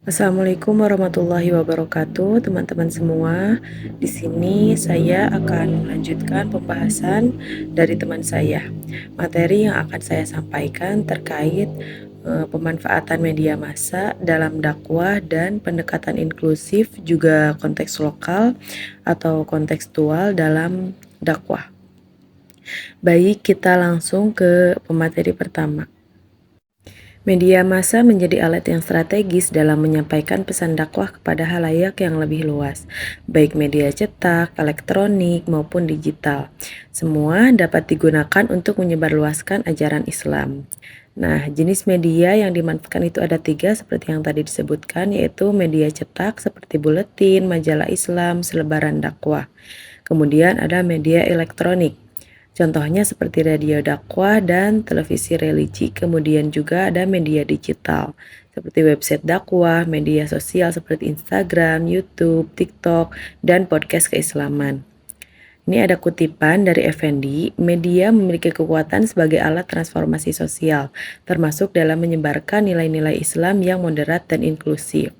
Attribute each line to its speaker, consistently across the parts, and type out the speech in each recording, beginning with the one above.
Speaker 1: Assalamualaikum warahmatullahi wabarakatuh, teman-teman semua. Di sini saya akan melanjutkan pembahasan dari teman saya. Materi yang akan saya sampaikan terkait pemanfaatan media massa dalam dakwah dan pendekatan inklusif juga konteks lokal atau kontekstual dalam dakwah. Baik, kita langsung ke pemateri pertama. Media massa menjadi alat yang strategis dalam menyampaikan pesan dakwah kepada halayak yang lebih luas, baik media cetak, elektronik, maupun digital. Semua dapat digunakan untuk menyebarluaskan ajaran Islam. Nah, jenis media yang dimanfaatkan itu ada 3 seperti yang tadi disebutkan, yaitu media cetak seperti buletin, majalah Islam, selebaran dakwah. Kemudian ada media elektronik. Contohnya seperti radio dakwah dan televisi religi. Kemudian juga ada media digital seperti website dakwah, media sosial seperti Instagram, YouTube, TikTok, dan podcast keislaman. Ini ada kutipan dari Effendi, media memiliki kekuatan sebagai alat transformasi sosial, termasuk dalam menyebarkan nilai-nilai Islam yang moderat dan inklusif.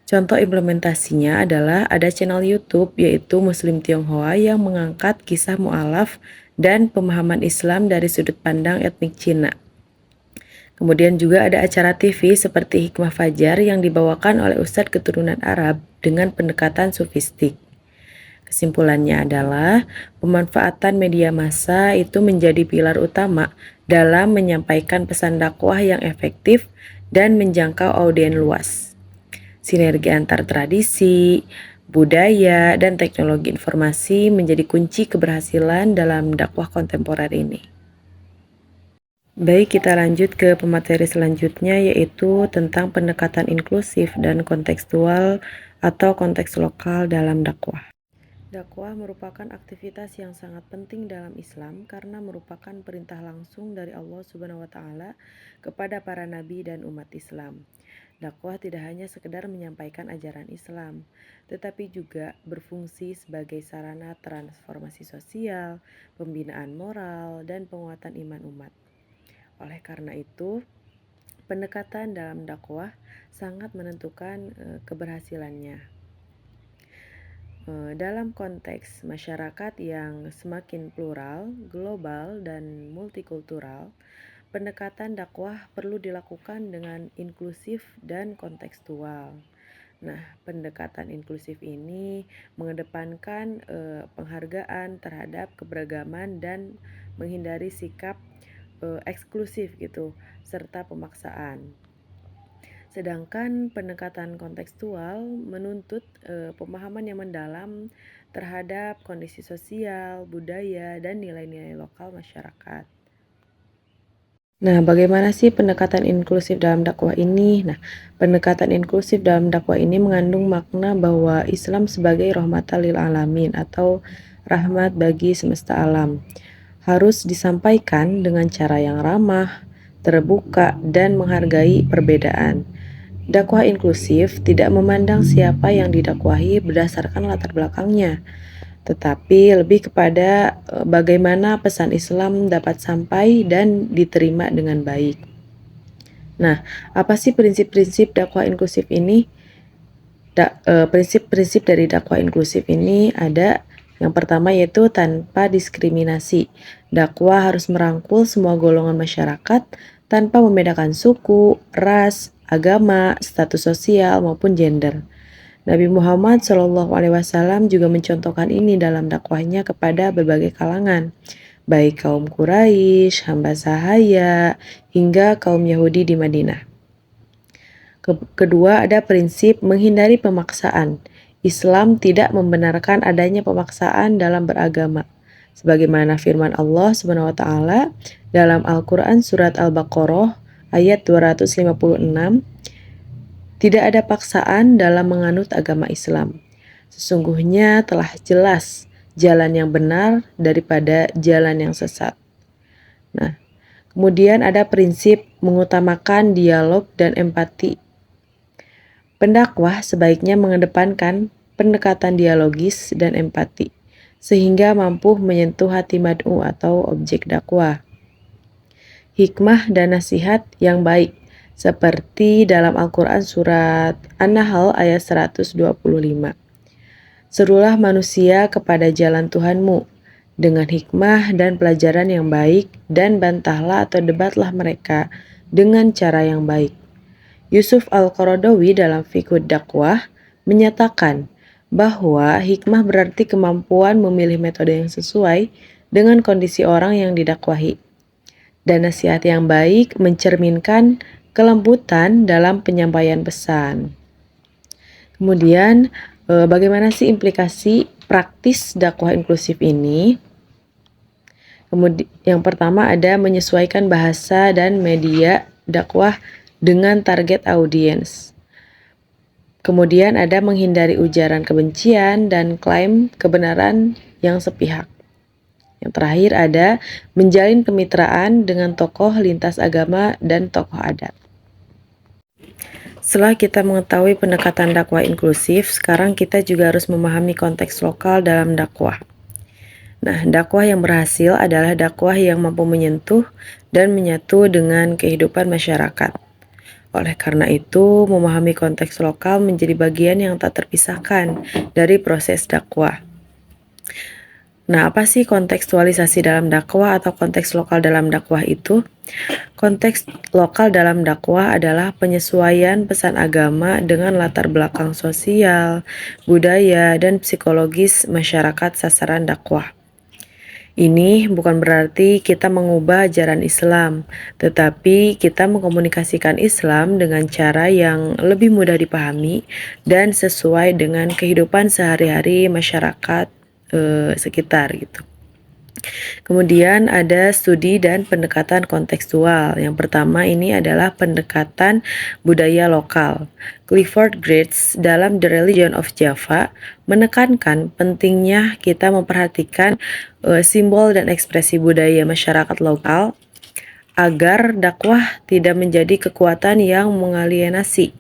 Speaker 1: Contoh implementasinya adalah ada channel YouTube yaitu Muslim Tionghoa yang mengangkat kisah mu'alaf dan pemahaman Islam dari sudut pandang etnik Cina. Kemudian juga ada acara TV seperti Hikmah Fajar yang dibawakan oleh Ustadz keturunan Arab dengan pendekatan sufistik. Kesimpulannya adalah pemanfaatan media massa itu menjadi pilar utama dalam menyampaikan pesan dakwah yang efektif dan menjangkau audiens luas. Sinergi antar tradisi, budaya, dan teknologi informasi menjadi kunci keberhasilan dalam dakwah kontemporer ini. Baik, kita lanjut ke pemateri selanjutnya yaitu tentang pendekatan inklusif dan kontekstual atau konteks lokal dalam dakwah. Dakwah merupakan aktivitas yang sangat penting dalam Islam karena merupakan perintah langsung dari Allah Subhanahu wa taala kepada para nabi dan umat Islam. Dakwah tidak hanya sekedar menyampaikan ajaran Islam, tetapi juga berfungsi sebagai sarana transformasi sosial, pembinaan moral, dan penguatan iman umat. Oleh karena itu, pendekatan dalam dakwah sangat menentukan keberhasilannya. Dalam konteks masyarakat yang semakin plural, global, dan multikultural, pendekatan dakwah perlu dilakukan dengan inklusif dan kontekstual. Nah, pendekatan inklusif ini mengedepankan penghargaan terhadap keberagaman dan menghindari sikap eksklusif gitu, serta pemaksaan. Sedangkan pendekatan kontekstual menuntut pemahaman yang mendalam terhadap kondisi sosial, budaya, dan nilai-nilai lokal masyarakat. Nah, bagaimana sih pendekatan inklusif dalam dakwah ini? Nah, pendekatan inklusif dalam dakwah ini mengandung makna bahwa Islam sebagai rahmatan lil alamin atau rahmat bagi semesta alam harus disampaikan dengan cara yang ramah, terbuka, dan menghargai perbedaan. Dakwah inklusif tidak memandang siapa yang didakwahi berdasarkan latar belakangnya, tetapi lebih kepada bagaimana pesan Islam dapat sampai dan diterima dengan baik. Nah, apa sih prinsip-prinsip dakwah inklusif ini? Prinsip-prinsip dari dakwah inklusif ini ada yang pertama yaitu tanpa diskriminasi. Dakwah harus merangkul semua golongan masyarakat tanpa membedakan suku, ras, agama, status sosial maupun gender. Nabi Muhammad SAW juga mencontohkan ini dalam dakwahnya kepada berbagai kalangan, baik kaum Quraisy, hamba sahaya, hingga kaum Yahudi di Madinah. Kedua, ada prinsip menghindari pemaksaan. Islam tidak membenarkan adanya pemaksaan dalam beragama. Sebagaimana firman Allah Subhanahu wa taala dalam Al-Qur'an surat Al-Baqarah ayat 256, tidak ada paksaan dalam menganut agama Islam. Sesungguhnya telah jelas jalan yang benar daripada jalan yang sesat. Nah, kemudian ada prinsip mengutamakan dialog dan empati. Pendakwah sebaiknya mengedepankan pendekatan dialogis dan empati, sehingga mampu menyentuh hati mad'u atau objek dakwah. Hikmah dan nasihat yang baik seperti dalam Al-Quran surat An-Nahl ayat 125. Serulah manusia kepada jalan Tuhanmu dengan hikmah dan pelajaran yang baik, dan bantahlah atau debatlah mereka dengan cara yang baik. Yusuf Al-Qaradawi dalam Fiqhud Dakwah menyatakan bahwa hikmah berarti kemampuan memilih metode yang sesuai dengan kondisi orang yang didakwahi. Dan nasihat yang baik mencerminkan kelembutan dalam penyampaian pesan. Kemudian, bagaimana sih implikasi praktis dakwah inklusif ini? Kemudian, yang pertama ada menyesuaikan bahasa dan media dakwah dengan target audiens. Kemudian ada menghindari ujaran kebencian dan klaim kebenaran yang sepihak. Yang terakhir ada menjalin kemitraan dengan tokoh lintas agama dan tokoh adat. Setelah kita mengetahui pendekatan dakwah inklusif, sekarang kita juga harus memahami konteks lokal dalam dakwah. Nah, dakwah yang berhasil adalah dakwah yang mampu menyentuh dan menyatu dengan kehidupan masyarakat. Oleh karena itu, memahami konteks lokal menjadi bagian yang tak terpisahkan dari proses dakwah. Nah, apa sih kontekstualisasi dalam dakwah atau konteks lokal dalam dakwah itu? Konteks lokal dalam dakwah adalah penyesuaian pesan agama dengan latar belakang sosial, budaya, dan psikologis masyarakat sasaran dakwah. Ini bukan berarti kita mengubah ajaran Islam, tetapi kita mengkomunikasikan Islam dengan cara yang lebih mudah dipahami dan sesuai dengan kehidupan sehari-hari masyarakat sekitar gitu. Kemudian ada studi dan pendekatan kontekstual. Yang pertama ini adalah pendekatan budaya lokal. Clifford Geertz dalam The Religion of Java menekankan pentingnya kita memperhatikan simbol dan ekspresi budaya masyarakat lokal agar dakwah tidak menjadi kekuatan yang mengalienasi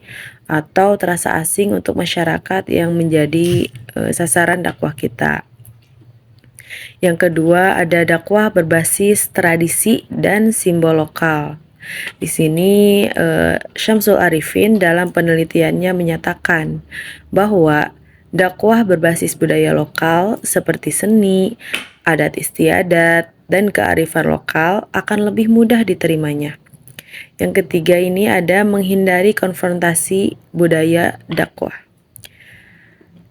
Speaker 1: atau terasa asing untuk masyarakat yang menjadi sasaran dakwah kita. Yang kedua ada dakwah berbasis tradisi dan simbol lokal. Di sini Syamsul Arifin dalam penelitiannya menyatakan bahwa dakwah berbasis budaya lokal seperti seni, adat istiadat, dan kearifan lokal akan lebih mudah diterimanya. Yang ketiga ini ada menghindari konfrontasi budaya dakwah.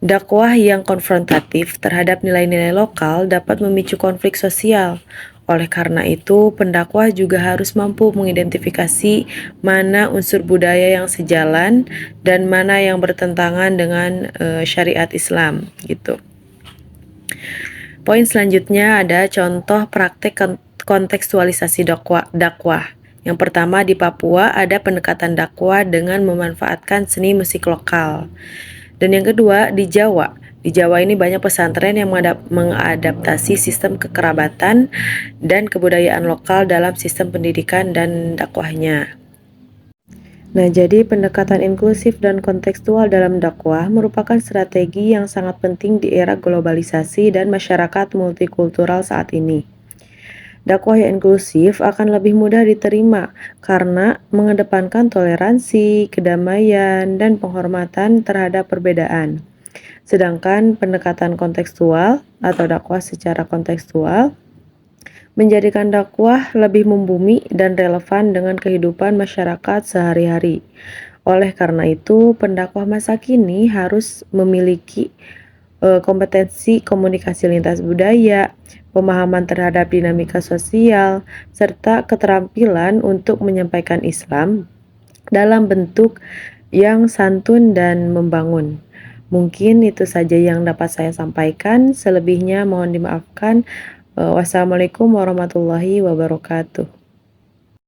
Speaker 1: Dakwah yang konfrontatif terhadap nilai-nilai lokal dapat memicu konflik sosial. Oleh karena itu, pendakwah juga harus mampu mengidentifikasi mana unsur budaya yang sejalan dan mana yang bertentangan dengan syariat Islam, gitu. Poin selanjutnya ada contoh praktek kontekstualisasi dakwah. Yang pertama di Papua ada pendekatan dakwah dengan memanfaatkan seni musik lokal. Dan yang kedua di Jawa. Di Jawa ini banyak pesantren yang mengadaptasi sistem kekerabatan dan kebudayaan lokal dalam sistem pendidikan dan dakwahnya. Nah, jadi pendekatan inklusif dan kontekstual dalam dakwah merupakan strategi yang sangat penting di era globalisasi dan masyarakat multikultural saat ini. Dakwah yang inklusif akan lebih mudah diterima karena mengedepankan toleransi, kedamaian, dan penghormatan terhadap perbedaan. Sedangkan pendekatan kontekstual atau dakwah secara kontekstual menjadikan dakwah lebih membumi dan relevan dengan kehidupan masyarakat sehari-hari. Oleh karena itu, pendakwah masa kini harus memiliki kompetensi komunikasi lintas budaya, pemahaman terhadap dinamika sosial, serta keterampilan untuk menyampaikan Islam dalam bentuk yang santun dan membangun. Mungkin itu saja yang dapat saya sampaikan, selebihnya mohon dimaafkan. Wassalamualaikum warahmatullahi wabarakatuh.